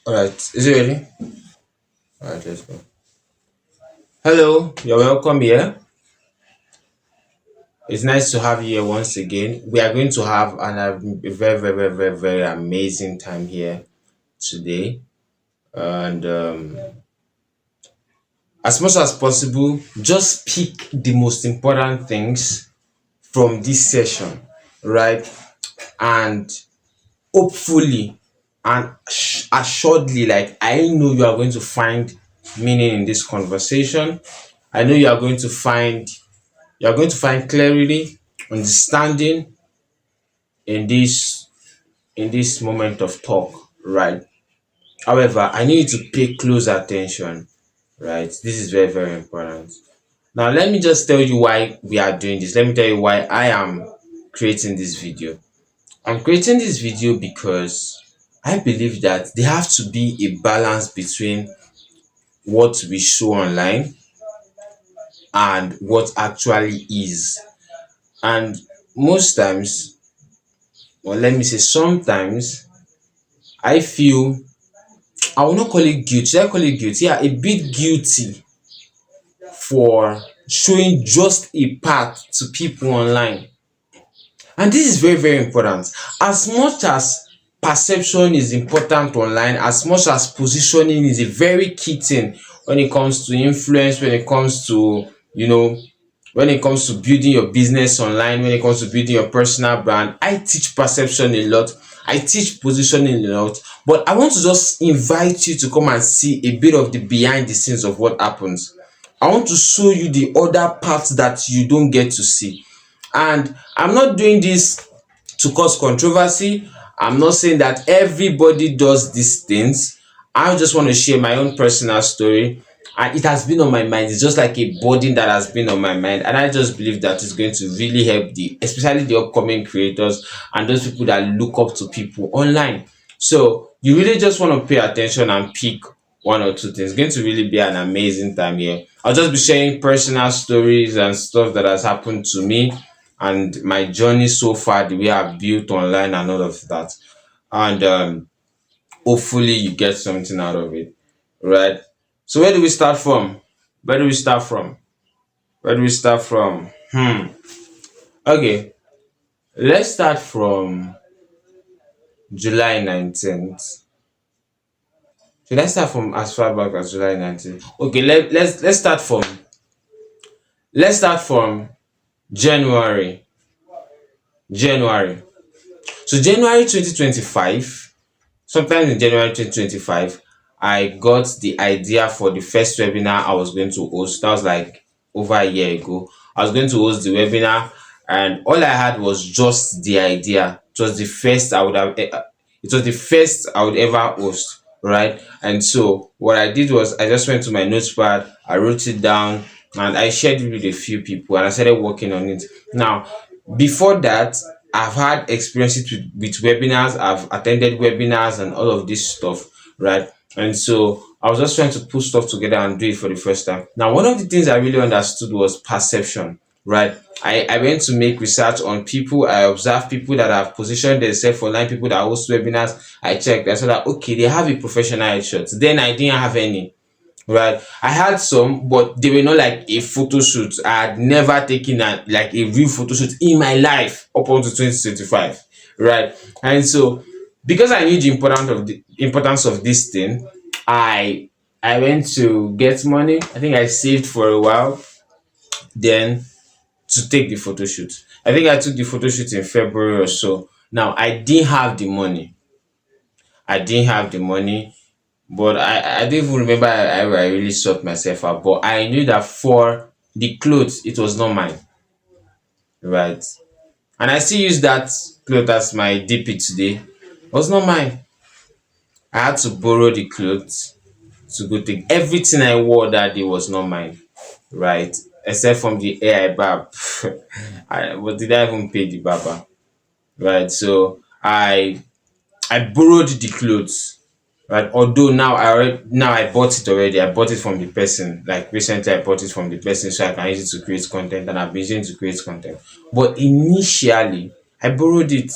All right, is it ready? All right, let's go. Hello, you're welcome here. It's nice to have you here once again. We are going to have a very, very, very, very, very amazing time here today. And as much as possible, just pick the most important things from this session, right? And hopefully and assuredly, like I know you are going to find meaning in this conversation. I know you are going to find clarity, understanding in this moment of talk, right? However, I need you to pay close attention, right? This is very, very important. Now, let me just tell you why we are doing this. Let me tell you why I am creating this video. I'm creating this video because I believe that there have to be a balance between what we show online and what actually is. And most times, or let me say sometimes, I feel I will not call it guilty. I call it guilty. Yeah, a bit guilty for showing just a part to people online. And this is very, very important. As much as perception is important online, as much as positioning is a very key thing when it comes to influence, when it comes to, when it comes to building your business online, when it comes to building your personal brand, I teach perception a lot. I teach positioning a lot, but I want to just invite you to come and see a bit of the behind the scenes of what happens. I want to show you the other parts that you don't get to see. And I'm not doing this to cause controversy. I'm not saying that everybody does these things. I just want to share my own personal story. And it has been on my mind. It's just like a burden that has been on my mind. And I just believe that it's going to really help especially the upcoming creators and those people that look up to people online. So you really just want to pay attention and pick one or two things. It's going to really be an amazing time here. I'll just be sharing personal stories and stuff that has happened to me and my journey so far, the way I've built online and all of that. And hopefully you get something out of it, right? So where do we start from? Where do we start from? Where do we start from? Okay, let's start from July 19th. Should I start from as far back as July 19th? Okay, let's start from January. January. So January 2025, sometime in January 2025, I got the idea for the first webinar I was going to host. That was like over a year ago. I was going to host the webinar, and all I had was just the idea. It was the first I would ever host, right? And so what I did was I just went to my notepad, I wrote it down, and I shared it with a few people, and I started working on it. Now, before that, I've had experiences with webinars. I've attended webinars and all of this stuff, right? And so I was just trying to put stuff together and do it for the first time. Now, one of the things I really understood was perception, right? I went to make research on people. I observed people that have positioned themselves online, people that host webinars. I checked. I saw that, okay, they have a professional headshot. Then I didn't have any. Right, I had some, but they were not like a photo shoot. I had never taken a real photo shoot in my life up until 2025, right? And so because I knew the importance of this thing, I went to get money. I think I saved for a while, then to take the photo shoot. I think I took the photo shoot in February or so. Now I didn't have the money. I didn't have the money, but I don't even remember I really sought myself out. But I knew that for the clothes, it was not mine, right? And I still use that cloth as my DP today. It was not mine. I had to borrow the clothes to go take. Everything I wore that day was not mine, right? Except from the hair I barb. But did I even pay the barber? Right. So I borrowed the clothes, right? Although now I bought it already. I bought it from the person. Like recently, I bought it from the person so I can use it to create content, and I've been using it to create content. But initially, I borrowed it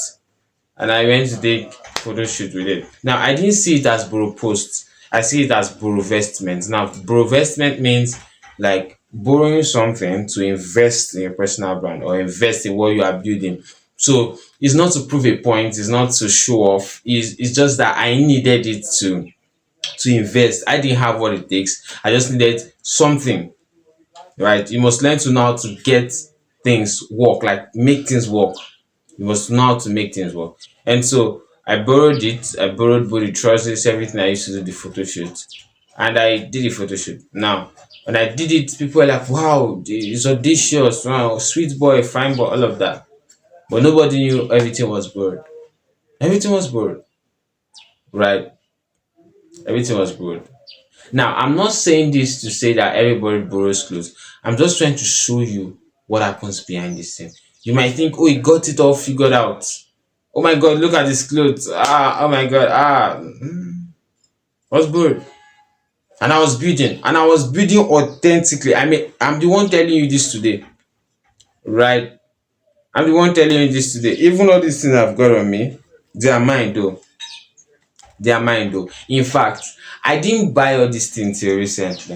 and I went to take photo shoot with it. Now I didn't see it as bro post. I see it as bro investment. Now bro investment means like borrowing something to invest in your personal brand or invest in what you are building. So it's not to prove a point, it's not to show off. It's just that I needed it to invest. I didn't have what it takes. I just needed something, right? You must learn to know how to get things work, like make things work. You must know how to make things work. And so I borrowed it. I borrowed both the trousers, everything I used to do the photo shoot. And I did the photo shoot. Now, when I did it, people were like, wow, it's audacious, wow, sweet boy, fine boy, all of that. But nobody knew everything was borrowed. Everything was borrowed, right? Everything was borrowed. Now, I'm not saying this to say that everybody borrows clothes. I'm just trying to show you what happens behind this thing. You might think, oh, he got it all figured out. Oh my God, look at his clothes. Ah, oh my God, I was borrowed. And I was building authentically. I mean, I'm the one telling you this today, right? I'm the one telling you this today. Even all these things I've got on me, they are mine though. They are mine though. In fact, I didn't buy all these things till recently.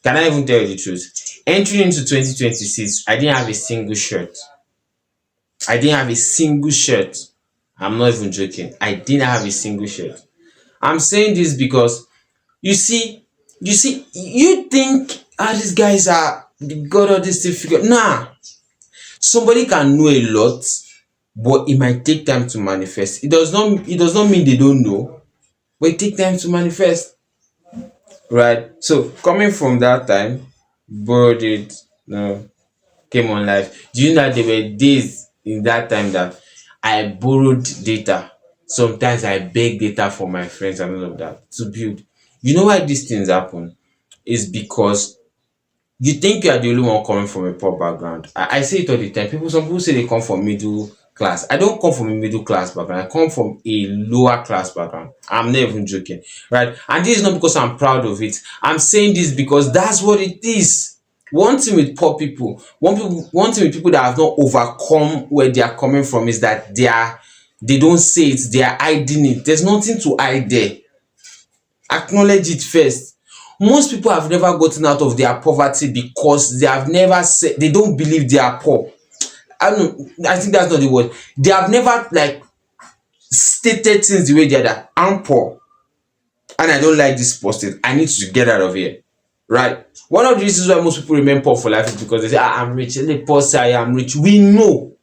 Can I even tell you the truth? Entering into 2026, I didn't have a single shirt. I didn't have a single shirt. I'm not even joking. I didn't have a single shirt. I'm saying this because you think these guys are they got all this thing figured. Nah, somebody can know a lot, but it might take time to manifest. It does not mean they don't know, but it take time to manifest. Right. So coming from that time, borrowed it, no, came on live. Do you know that there were days in that time that I borrowed data? Sometimes I beg data for my friends and all of that to build. You know why these things happen? Is because you think you are the only one coming from a poor background. I say it all the time. Some people say they come from middle class. I don't come from a middle class background. I come from a lower class background. I'm not even joking, right? And this is not because I'm proud of it. I'm saying this because that's what it is. One thing with poor people, one thing with people that have not overcome where they are coming from is that they don't say it. They are hiding it. There's nothing to hide there. Acknowledge it first. Most people have never gotten out of their poverty because they have never said they don't believe they are poor. I don't know, I think that's not the word. They have never like stated things the way they are that I'm poor and I don't like this posting. I need to get out of here. Right? One of the reasons why most people remain poor for life is because they say, I'm rich. Let me poor say I am rich. We know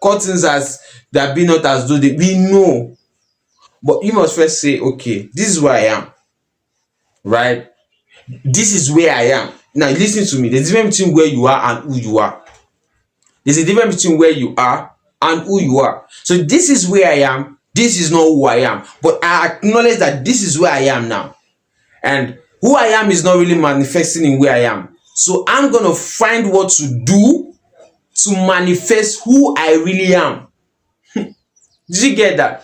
curtains as that be not as though they we know. But you must first say, okay, this is where I am, right? This is where I am. Now listen to me. There's a difference between where you are and who you are. There's a difference between where you are and who you are. So this is where I am. This is not who I am. But I acknowledge that this is where I am now. And who I am is not really manifesting in where I am. So I'm gonna find what to do to manifest who I really am. Did you get that?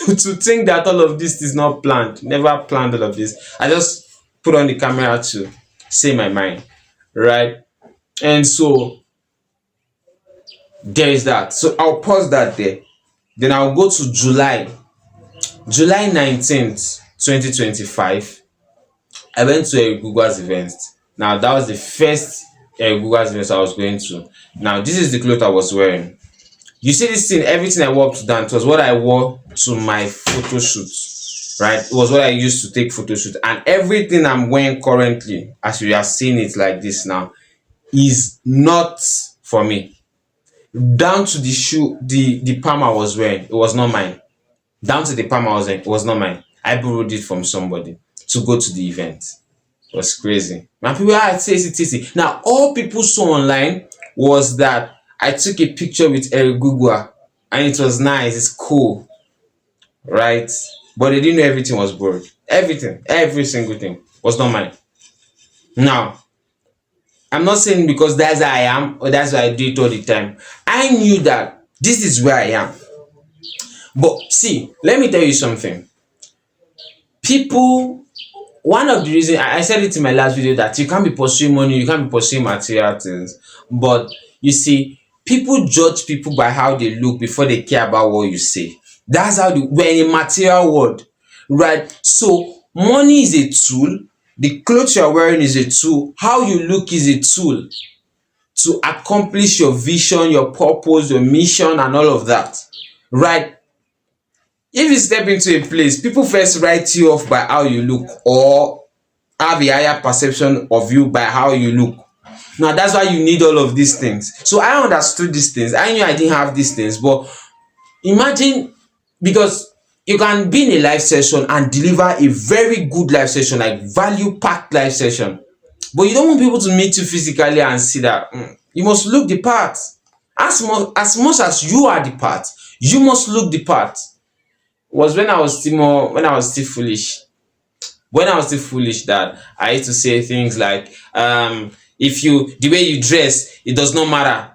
To think that all of this is not planned, never planned all of this. I just put on the camera to say my mind, right? And so there is that. So I'll pause that there. Then I'll go to July 19th, 2025. I went to a Google's event. Now that was the first Google's event I was going to. Now this is the clothes I was wearing. You see this thing, everything I wore up to that, it was what I wore to my photo shoot, right? It was what I used to take photo shoot. And everything I'm wearing currently, as you are seeing it like this now, is not for me. Down to the shoe, the palm I was wearing, it was not mine. Down to the palm I was wearing, it was not mine. I borrowed it from somebody to go to the event. It was crazy. Now people are tasty. Now all people saw online was that I took a picture with Eric Gugua and it was nice, it's cool, right? But they didn't know everything was borrowed. Everything, every single thing was not mine. Now, I'm not saying because that's how I am or that's why I do it all the time. I knew that this is where I am. But see, let me tell you something. People, one of the reasons I said it in my last video that you can't be pursuing money, you can't be pursuing material things. But you see, People judge people by how they look before they care about what you say. That's how we're in a material world, right? So money is a tool, the clothes you're wearing is a tool, how you look is a tool to accomplish your vision, your purpose, your mission, and all of that, right? If you step into a place, people first write you off by how you look, or have a higher perception of you by how you look. Now that's why you need all of these things. So I understood these things. I knew I didn't have these things, but imagine, because you can be in a live session and deliver a very good live session, like value packed live session, but you don't want people to meet you physically and see that you must look the part. As much as you are the part, you must look the part. Was when I was still more when I was still foolish. When I was still foolish, that I used to say things like, if you the way you dress, it does not matter.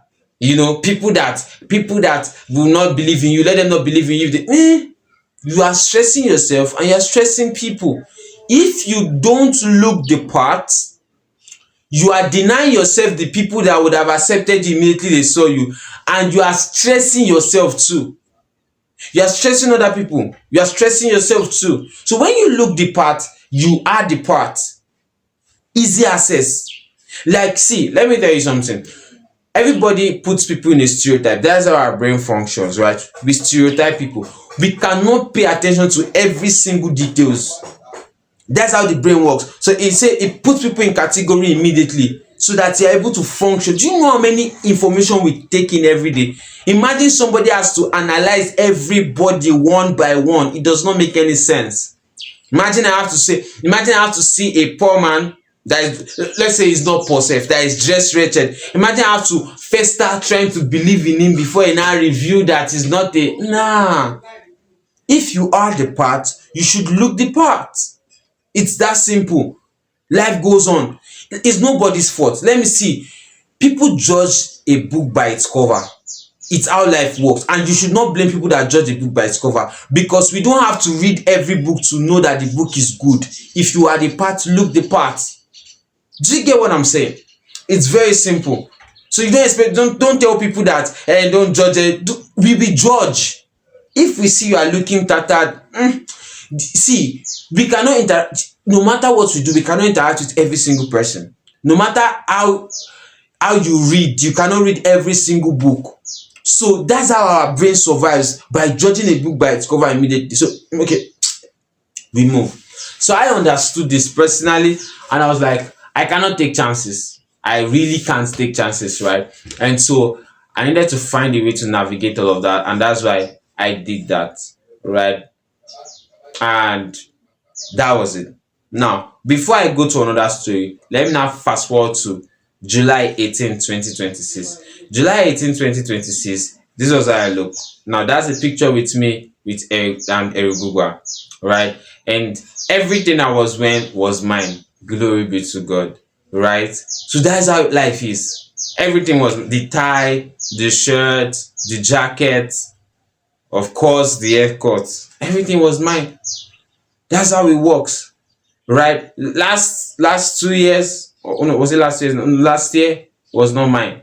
People that will not believe in you, let them not believe in you. You are stressing yourself and you are stressing people. If you don't look the part, you are denying yourself the people that would have accepted you immediately they saw you, and you are stressing yourself too. You are stressing other people, you are stressing yourself too. So when you look the part, you are the part. Easy access. Like, see, let me tell you something. Everybody puts people in a stereotype. That's how our brain functions, right? We stereotype people. We cannot pay attention to every single details. That's how the brain works. So it puts people in category immediately so that you're able to function. Do you know how many information we take in every day? Imagine somebody has to analyze everybody one by one. It does not make any sense. Imagine I have to see a poor man that is, let's say he's not poor safe, that is dressed wretched. Imagine I have to first start trying to believe in him before I now review that is not a nah. If you are the part, you should look the part. It's that simple. Life goes on. It's nobody's fault. Let me see. People judge a book by its cover. It's how life works. And you should not blame people that judge a book by its cover, because we don't have to read every book to know that the book is good. If you are the part, look the part. Do you get what I'm saying? It's very simple. So you don't tell people that don't judge it. We be judge. If we see you are looking tattered, see, we cannot interact. No matter what we do, we cannot interact with every single person. No matter how you read, you cannot read every single book. So that's how our brain survives, by judging a book by its cover immediately. So okay, we move. So I understood this personally, and I was like, I cannot take chances. I really can't take chances, right? And so I needed to find a way to navigate all of that, and that's why I did that, right? And that was it. Now, before I go to another story, let me now fast forward to July 18, 2026. July 18, 2026, this was how I look. Now, that's a picture with me with Eric and Erugugwa, right? And everything I was wearing was mine. Glory be to God, right? So that's how life is. Everything was the tie, the shirt, the jacket, of course, the haircut. Everything was mine. That's how it works, right? Last 2 years, or no, was it last year? No, last year was not mine.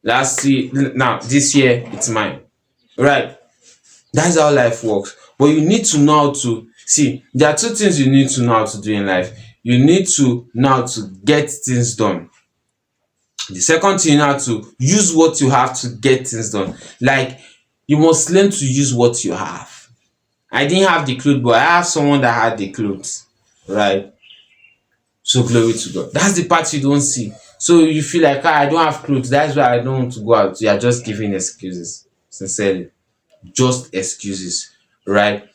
Last year, now this year it's mine, right? That's how life works. But you need to know how to see. There are two things you need to know how to do in life. You need to know how to get things done. The second thing, you know how to use what you have to get things done. Like, you must learn to use what you have. I didn't have the clothes, but I have someone that had the clothes, right? So glory to God. That's the part you don't see. So you feel like, I don't have clothes, that's why I don't want to go out. You are just giving excuses. Sincerely, just excuses, right?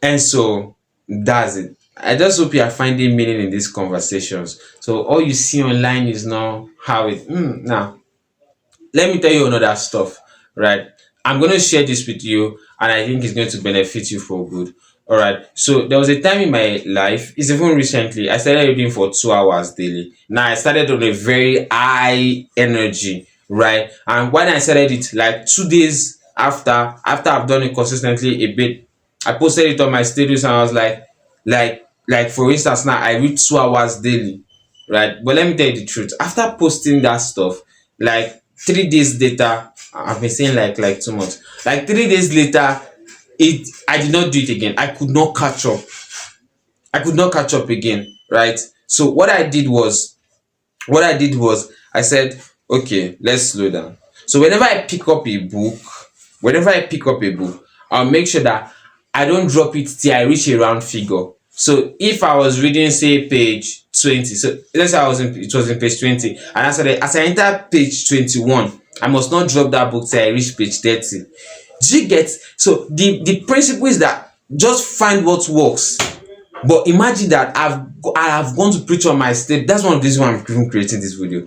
And so that's it. I just hope you are finding meaning in these conversations. So all you see online is now how it now let me tell you another stuff, right? I'm going to share this with you, and I think it's going to benefit you for good. All right. So there was a time in my life, it's even recently, I started reading for 2 hours daily. Now I started on a very high energy, right? And when I started it, like 2 days after I've done it consistently a bit, I posted it on my status, and I was like for instance, now I read 2 hours daily, right? But let me tell you the truth. After posting that stuff, like 3 days later, I've been saying like 2 months, like 3 days later, it I did not do it again. I could not catch up again, right? So what I did was I said, okay, let's slow down. So whenever I pick up a book, I'll make sure that I don't drop it till I reach a round figure. So if I was reading, say, page 20, so let's say it was in page 20, and as I enter page 21, I must not drop that book till I reach page 30. Do you get? So the principle is that just find what works. But imagine that I have gone to preach on my stage. That's one of the reasons why I'm even creating this video.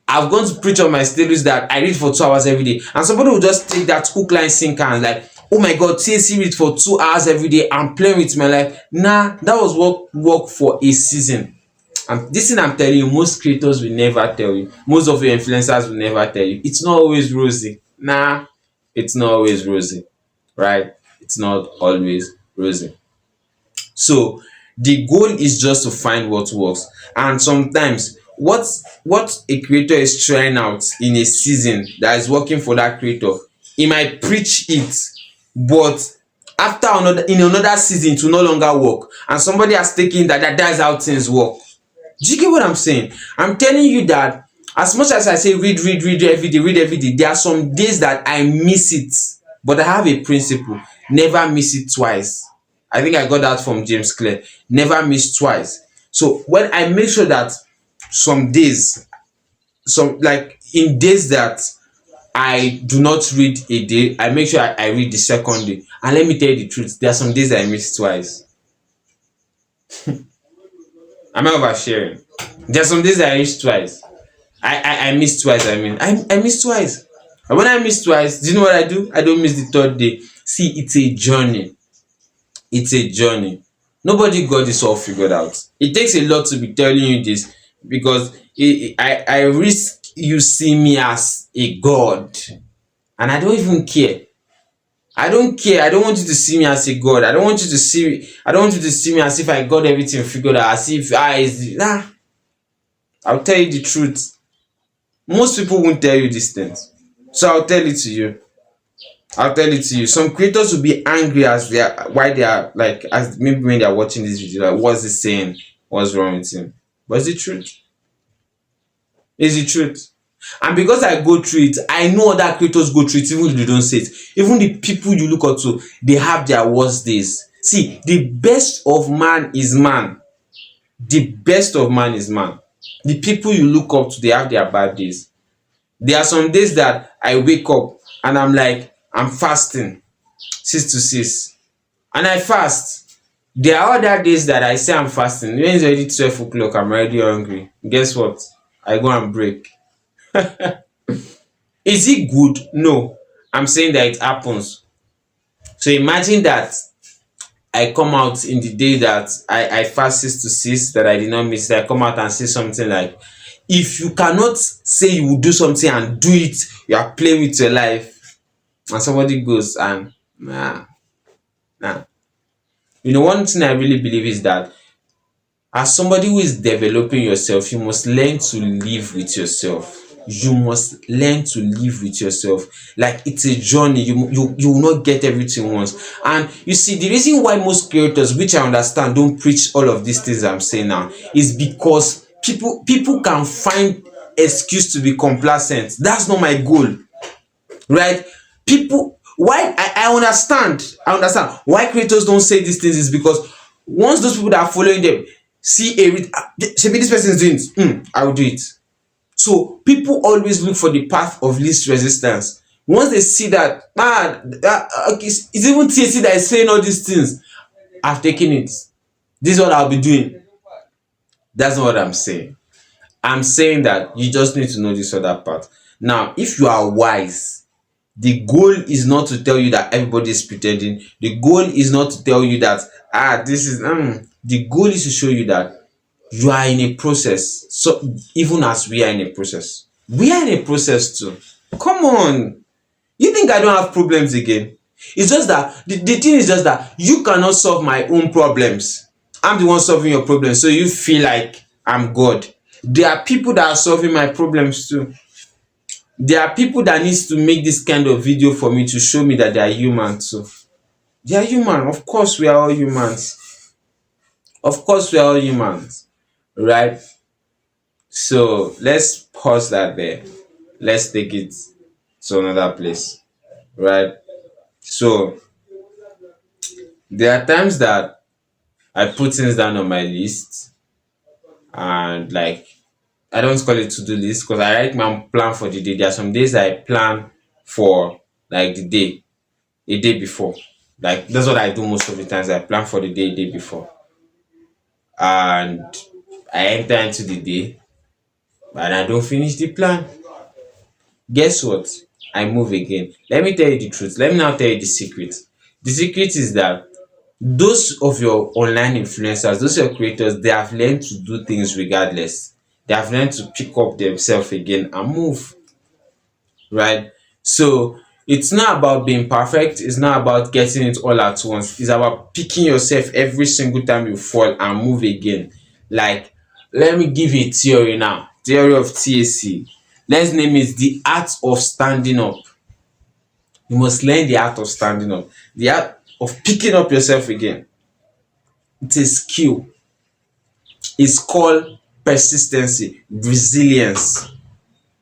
I've gone to preach on my status that I read for 2 hours every day, and somebody will just take that hook, line, sinker, and like, oh my god, TAC read for 2 hours every day. I'm playing with my life. Nah, that was what worked for a season. And this thing I'm telling you, most creators will never tell you. Most of your influencers will never tell you. It's not always rosy. Nah, it's not always rosy, right? It's not always rosy. So the goal is just to find what works. And sometimes what a creator is trying out in a season that is working for that creator, he might preach it, but after another season it will no longer work, and somebody has taken that's how things work. Do you get what I'm saying? I'm telling you that as much as I say read every day, there are some days that I miss it. But I have a principle: never miss it twice. I think I got that from James Clear. Never miss twice. So when I make sure that some days, some like in days that I do not read a day, I make sure I read the second day. And let me tell you the truth, there are some days I miss twice. Am I oversharing? There are some days I miss twice. I miss twice. I miss twice. And when I miss twice, do you know what I do? I don't miss the third day. See, it's a journey. It's a journey. Nobody got this all figured out. It takes a lot to be telling you this, because I risk you see me as a god, and I don't even care. I don't care. I don't want you to see me as a god. I don't want you to see me as if I got everything figured out, as if I is nah. I'll tell you the truth. Most people won't tell you these things. So I'll tell it to you. Some creators will be angry as they are why they are like, as maybe when they are watching this video, like, what's he saying? What's wrong with him? But it's the truth. It's the truth. And because I go through it, I know other creators go through it, even if they don't say it. Even the people you look up to, they have their worst days. See, the best of man is man. The best of man is man. The people you look up to, they have their bad days. There are some days that I wake up and I'm like, I'm fasting 6 to 6, and I fast. There are other days that I say I'm fasting. When it's already 12 o'clock, I'm already hungry. Guess what? I go and break. Is it good? No. I'm saying that it happens. So imagine that I come out in the day that I fast 6 to 6, that I did not miss it. I come out and say something like, if you cannot say you will do something and do it, you are playing with your life. And somebody goes and nah. One thing I really believe is that as somebody who is developing yourself, you must learn to live with yourself. Like, it's a journey. You will not get everything once. And you see, the reason why most creators, which I understand, don't preach all of these things I'm saying now, is because people can find excuse to be complacent. That's not my goal, right? People, why I understand why creators don't say these things, is because once those people that are following them see maybe this person is doing it, I will do it. So people always look for the path of least resistance. Once they see that okay, it's even TAC that is saying all these things, I've taken it, this is what I'll be doing. That's not what I'm saying. I'm saying that you just need to know this other part. Now, if you are wise, the goal is not to tell you that everybody is pretending. The goal is not to tell you that this is the goal is to show you that you are in a process. So even as we are in a process, we are in a process too. Come on. You think I don't have problems again? It's just that the thing is just that you cannot solve my own problems. I'm the one solving your problems, so you feel like I'm God. There are people that are solving my problems too. There are people that needs to make this kind of video for me to show me that they are human too. They are human. Of course, we are all humans. Of course, we are all humans, right? So let's pause that there. Let's take it to another place, right? So there are times that I put things down on my list, and like, I don't call it to do list because I write my plan for the day. There are some days I plan for like the day, a day before. Like that's what I do most of the times. I plan for the day a day before, and I enter into the day and I don't finish the plan. Guess what? I move again. Let me tell you the truth. Let me now tell you the secret. The secret is that those of your online influencers, those your creators, they have learned to do things regardless. They have learned to pick up themselves again and move, right? So it's not about being perfect, it's not about getting it all at once. It's about picking yourself every single time you fall and move again. Like, let me give you a theory now. Theory of TAC. Let's name it the art of standing up. You must learn the art of standing up, the art of picking up yourself again. It's a skill. It's called persistency, resilience.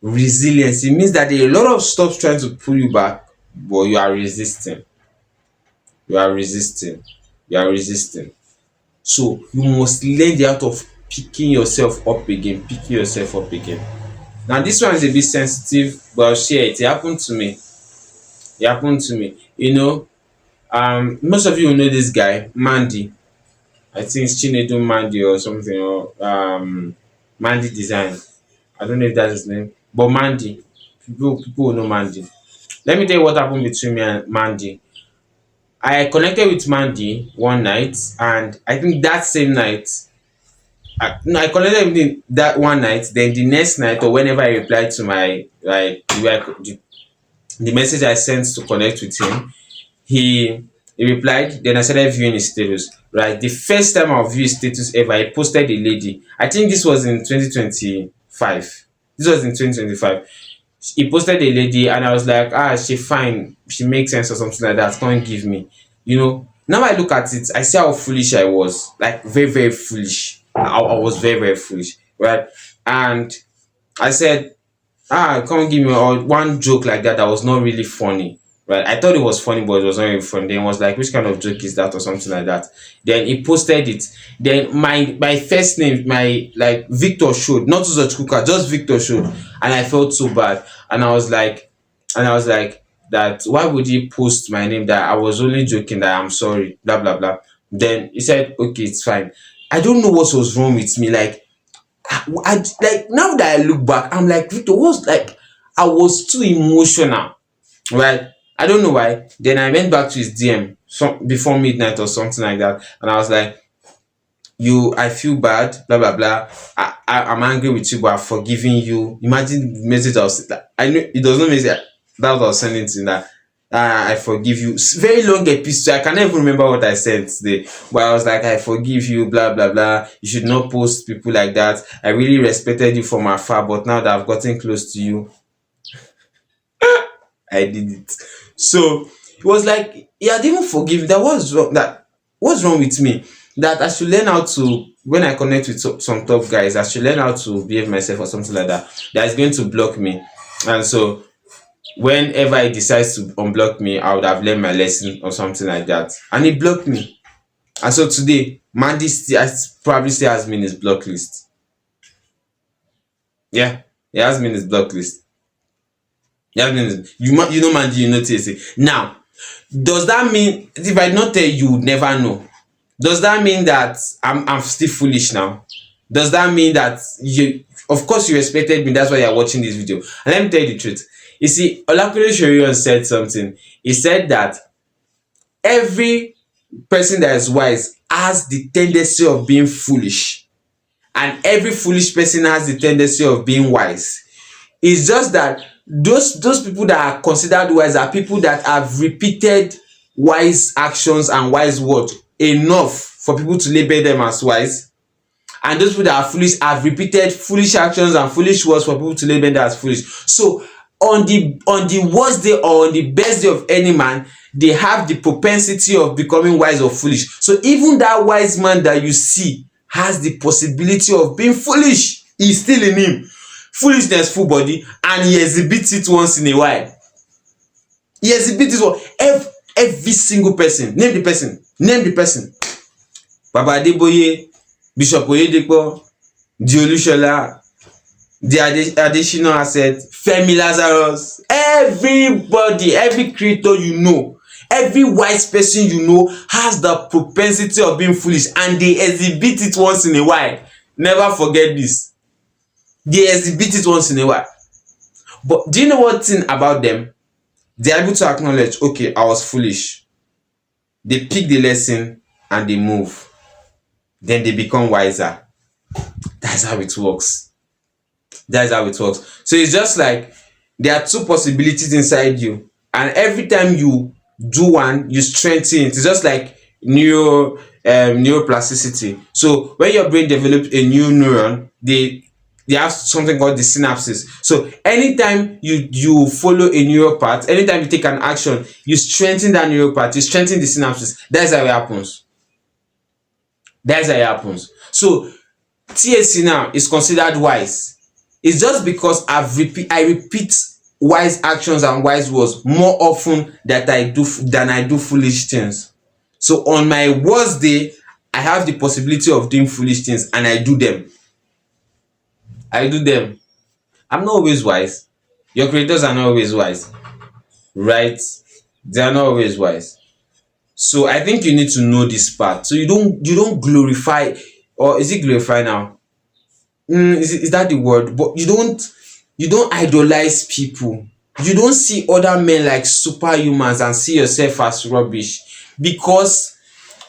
Resilience. It means that there are a lot of stuff trying to pull you back, but you are resisting. You are resisting. You are resisting. So you must learn the art of picking yourself up again, picking yourself up again. Now this one is a bit sensitive, but I'll share it. It happened to me. It happened to me. Most of you know this guy, Mandy. I think it's Chinedu Mandy or something, or Mandy Design. I don't know if that's his name, but Mandy. People will know Mandy. Let me tell you what happened between me and Mandy. I connected with Mandy one night, and I think that same night, no, I connected with him that one night. Then the next night, or whenever I replied to my like the message I sent to connect with him, he he replied. Then I started viewing his status. Right, the first time I viewed his status ever, he posted a lady. I think this was in 2025. This was in 2025. He posted a lady, and I was like, she fine, she makes sense or something like that. Can't give me, Now I look at it, I see how foolish I was. Like very, very foolish. I was very, very foolish, right? And I said, come give me one joke like that was not really funny. Right. I thought it was funny, but it was not really funny. Then it was like, which kind of joke is that or something like that. Then he posted it. Then my first name, my like Victor showed, not Uzot Kuka, just Victor showed. And I felt so bad. And I was like that why would he post my name, that I was only joking, that I'm sorry, blah blah blah. Then he said, okay, it's fine. I don't know what was wrong with me. Like now that I look back, I'm like, Victor, what's like, I was too emotional, right? I don't know why. Then I went back to his DM before midnight or something like that, and I was like, I feel bad, blah blah blah. I'm angry with you, but I've forgiven you. Imagine the message I was like, I know it does not mean that what I was sending to him, that I forgive you. Very long episode. I can't even remember what I sent today. But I was like, I forgive you, blah blah blah. You should not post people like that. I really respected you from afar, but now that I've gotten close to you, I did it. So it was like he had even forgiven. That was wrong. That what's wrong with me? That I should learn how to, when I connect with some top guys, I should learn how to behave myself or something like that. That is going to block me. And so whenever he decides to unblock me, I would have learned my lesson or something like that. And he blocked me. And so today, Mandy probably still has me in his block list. Yeah, he has me in his block list. You know Mandy, you notice it. Now, does that mean if I not tell you, you would never know? Does that mean that I'm still foolish now? Does that mean that you, of course you respected me, that's why you're watching this video? And let me tell you the truth. You see, Olakule Shorion said something. He said that every person that is wise has the tendency of being foolish, and every foolish person has the tendency of being wise. It's just that those people that are considered wise are people that have repeated wise actions and wise words enough for people to label them as wise. And those people that are foolish have repeated foolish actions and foolish words for people to label them as foolish. So on the worst day or on the best day of any man, they have the propensity of becoming wise or foolish. So even that wise man that you see has the possibility of being foolish. He's still in him. Foolishness full body, and he exhibits it once in a while. He exhibits it every single person. Name the person. Name the person. Baba Adeboye, Bishop Oyedepo, Diolushola, the additional asset, Femi Lazarus, everybody, every creator you know, every wise person you know has the propensity of being foolish, and they exhibit it once in a while. Never forget this. They exhibit it once in a while. But do you know what thing about them? They are able to acknowledge, okay, I was foolish. They pick the lesson and they move. Then they become wiser. That's how it works. That's how it works. So it's just like there are two possibilities inside you, and every time you do one, you strengthen it. It's just like neuroplasticity. So when your brain develops a new neuron, they have something called the synapses. So anytime you follow a neural path, anytime you take an action, you strengthen that neural path, you strengthen the synapses. That's how it happens. That's how it happens. So TAC now is considered wise. It's just because I repeat wise actions and wise words more often than I do foolish things. So on my worst day, I have the possibility of doing foolish things, and I do them. I'm not always wise. Your creators are not always wise, right? They are not always wise. So I think you need to know this part. So you don't glorify, or is it glorify now? Is that the word? But you don't idolize people. You don't see other men like superhumans and see yourself as rubbish. Because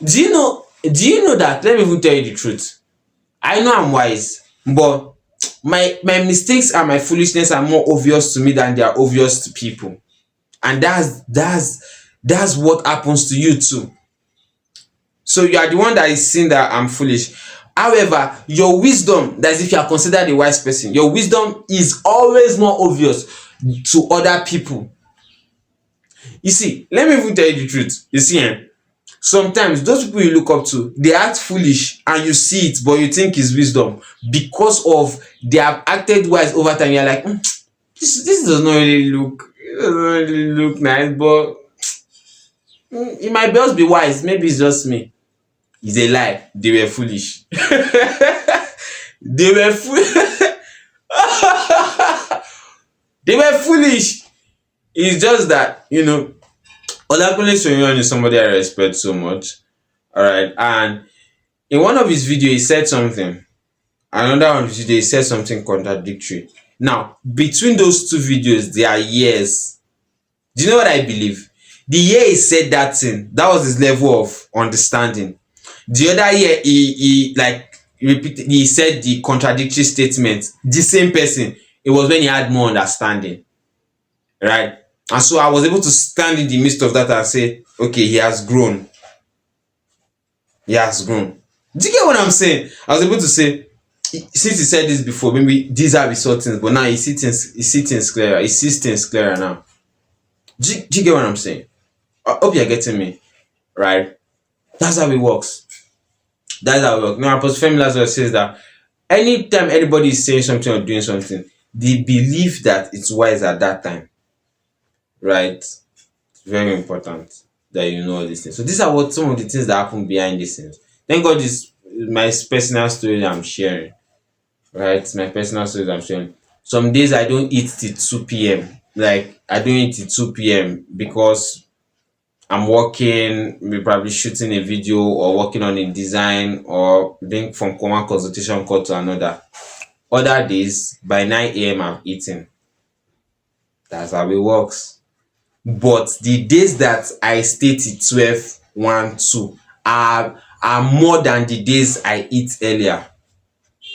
do you know that, let me even tell you the truth. I know I'm wise, but my mistakes and my foolishness are more obvious to me than they are obvious to people. And that's what happens to you too. So you are the one that is seeing that I'm foolish. However, your wisdom, that's if you are considered a wise person, your wisdom is always more obvious to other people. You see, let me even tell you the truth. You see, sometimes those people you look up to, they act foolish and you see it, but you think it's wisdom because of they have acted wise over time. You're like, this does not really look nice, but it might just be wise. Maybe it's just me. It's a lie. They were foolish. They were they were foolish. It's just that, Olakunle Soyinkan is somebody I respect so much. Alright. And in one of his videos, he said something. Another one of his videos, he said something contradictory. Now, between those two videos, there are years. Do you know what I believe? The year he said that thing, that was his level of understanding. The other year, he said the contradictory statement. The same person. It was when he had more understanding, right? And so I was able to stand in the midst of that and say, okay, he has grown. He has grown. Do you get what I'm saying? I was able to say, since he said this before, maybe these are the sort of things, but now he sees things clearer. He sees things clearer now. Do you get what I'm saying? I hope you're getting me, right? That's how it works. That's how it works. Now, Apostle Femi Lazarus says that anytime anybody is saying something or doing something, they believe that it's wise at that time, right? It's very important that you know all these things. So these are some of the things that happen behind the scenes. Thank God this is my personal story that I'm sharing, right? It's my personal story that I'm sharing. Some days I don't eat till 2 p.m. Like, I don't eat till 2 p.m. because I'm working, maybe probably shooting a video or working on a design or being from one consultation call to another. Other days, by 9 a.m. I'm eating. That's how it works. But the days that I stay till 12, 1, 2 are more than the days I eat earlier.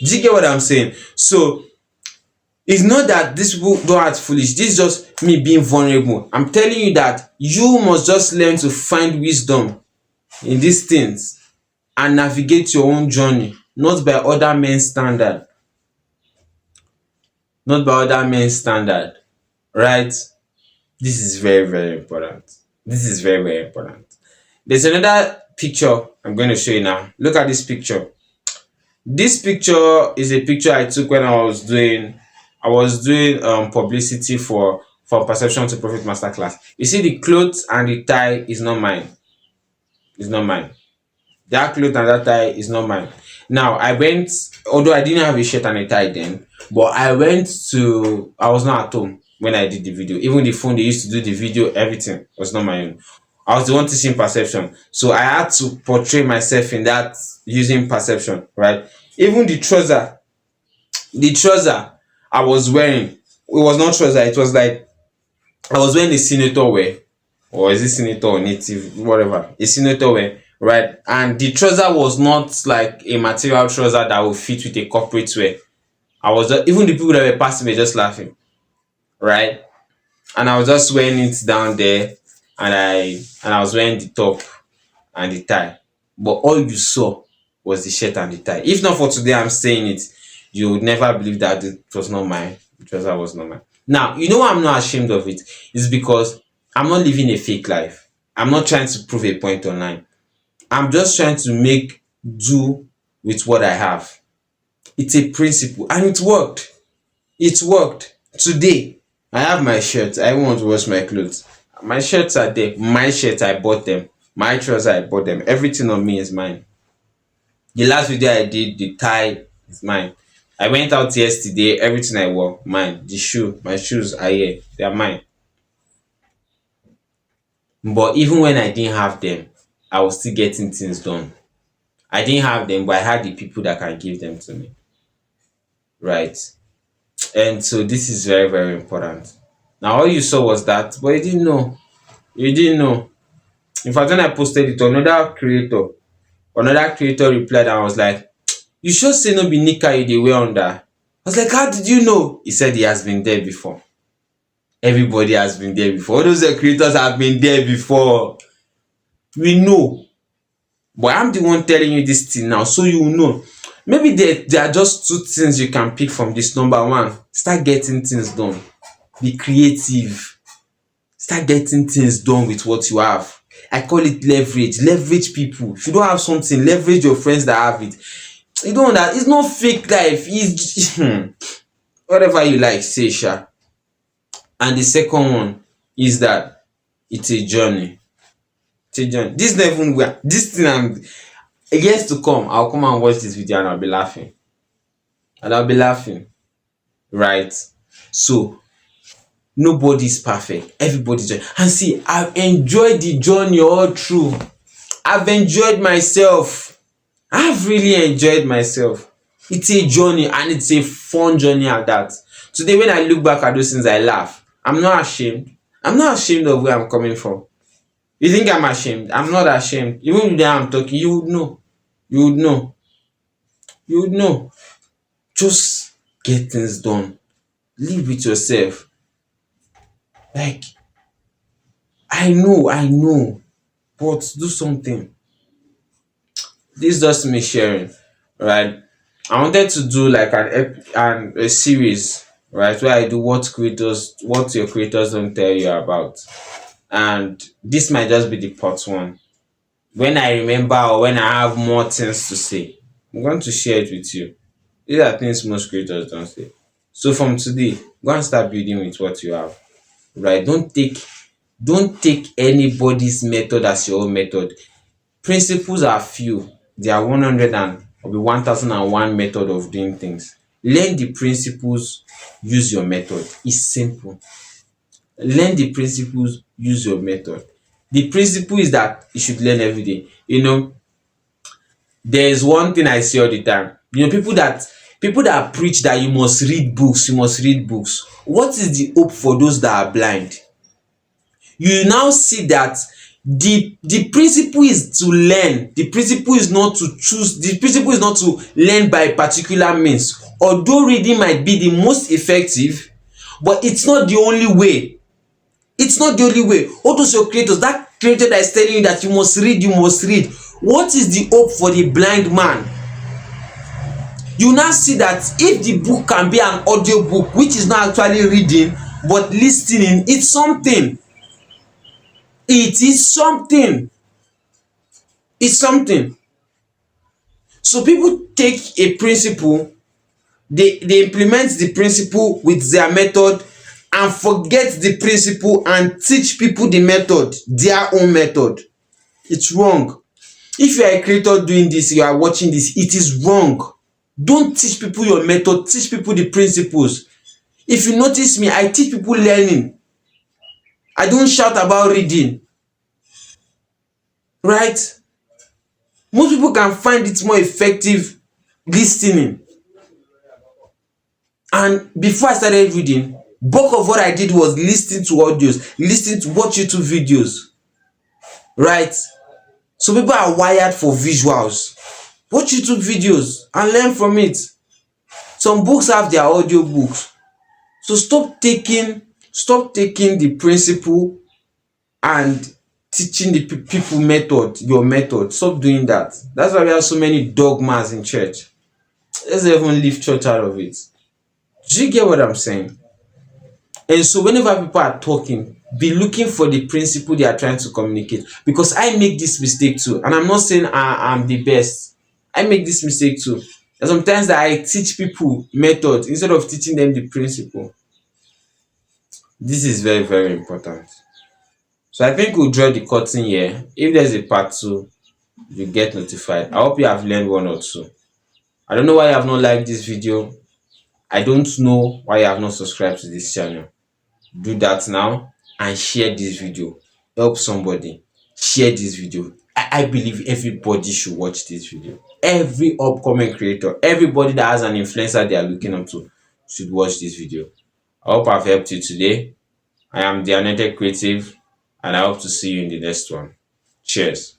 Do you get what I'm saying? So it's not that these people don't act foolish. This is just me being vulnerable. I'm telling you that you must just learn to find wisdom in these things and navigate your own journey, not by other men's standard. Not by other men's standard. right? This is very, very important. This is very, very important. There's another picture I'm going to show you now. Look at this picture. This picture is a picture I took when I was doing publicity for from perception to profit masterclass. You see the clothes and the tie is not mine. It's not mine. That cloth and that tie is not mine. Now I went, although I didn't have a shirt and a tie then, but I was not at home when I did the video. Even the phone they used to do the video, everything was not my own. I was the one teaching perception. So I had to portray myself in that using perception, right? Even the trouser I was wearing, it was not trouser, it was like I was wearing a senator wear, or is it senator or native, whatever, a senator wear, right? And the trouser was not like a material trouser that would fit with a corporate wear. Even the people that were passing were just laughing, right? And I was just wearing it down there, and I was wearing the top and the tie. But all you saw was the shirt and the tie. If not for today, I'm saying it, you would never believe that it was not mine. The trouser was not mine. Now, you know why I'm not ashamed of it? It's because I'm not living a fake life. I'm not trying to prove a point online. I'm just trying to make do with what I have. It's a principle and it worked. It worked. Today, I have my shirt. I want to wash my clothes. My shirts are there. My shirts, I bought them. My trousers, I bought them. Everything on me is mine. The last video I did, the tie is mine. I went out yesterday. Everything I wore, mine. My shoes are here. They are mine. But even when I didn't have them, I was still getting things done. I didn't have them, but I had the people that can give them to me. Right? And so this is very, very important. Now all you saw was that, but you didn't know. You didn't know. In fact, when I posted it, another creator replied and was like, you sure say no be nika you dey wear under? I was like, how did you know? He said he has been there before. Everybody has been there before. All those creators have been there before. We know. But I'm the one telling you this thing now, so you know. Maybe there are just two things you can pick from this. Number one, start getting things done. Be creative. Start getting things done with what you have. I call it leverage. Leverage people. If you don't have something, leverage your friends that have it. You don't know that it's not fake life. It's whatever you like, say sha. And the second one is that it's a journey. It's a journey. This is not even where this thing I'm years to come. I'll come and watch this video and I'll be laughing. Right? So nobody's perfect. Everybody's journey. And see, I've enjoyed the journey all through. I've enjoyed myself. I've really enjoyed myself. It's a journey and it's a fun journey at that. Today, when I look back at those things, I laugh. I'm not ashamed. I'm not ashamed of where I'm coming from. You think I'm ashamed? I'm not ashamed. Even when I'm talking, you would know. You would know. You would know. Just get things done. Live with yourself. Like, I know, but do something. This is just me sharing, right? I wanted to do like a series, right, where I do what your creators don't tell you about, and this might just be the part one. When I remember or when I have more things to say, I'm going to share it with you. These are things most creators don't say. So from today, go and start building with what you have, right? Don't take anybody's method as your own method. Principles are few. There are 100 and or be 1001 method of doing things. Learn the principles, use your method. It's simple. Learn the principles, use your method. The principle is that you should learn every day. There is one thing I see all the time. People that preach that you must read books, you must read books. What is the hope for those that are blind? You now see that the principle is to learn. The principle is not to choose. The principle is not to learn by particular means. Although reading might be the most effective, but it's not the only way. It's not the only way. All those your creators, that creator that is telling you that you must read, you must read. What is the hope for the blind man? You now see that if the book can be an audio book, which is not actually reading, but listening, it's something. It is something. It's something. So people take a principle, they implement the principle with their method and forget the principle and teach people the method, their own method. It's wrong. If you are a creator doing this, you are watching this, it is wrong. Don't teach people your method, teach people the principles. If you notice me, I teach people learning. I don't shout about reading, right? Most people can find it more effective listening. And before I started reading, bulk of what I did was listening to audios, listening to watch YouTube videos, right? So people are wired for visuals. Watch YouTube videos and learn from it. Some books have their audio books. So stop taking the principle and teaching the people method, your method. Stop doing that. That's why we have so many dogmas in church. Let's even leave church out of it. Do you get what I'm saying? And so whenever people are talking, be looking for the principle they are trying to communicate. Because I make this mistake too, and I'm not saying I'm the best. I make this mistake too. And sometimes that I teach people methods instead of teaching them the principle. This is very, very important. So I think we'll draw the curtain here. If there's a part two, you get notified. I hope you have learned one or two. I don't know why you have not liked this video. I don't know why you have not subscribed to this channel. Do that now and share this video. Help somebody. Share this video. I believe everybody should watch this video. Every upcoming creator, everybody that has an influencer they are looking up to should watch this video. I hope I've helped you today. I am the Anointed Creative, and I hope to see you in the next one. Cheers.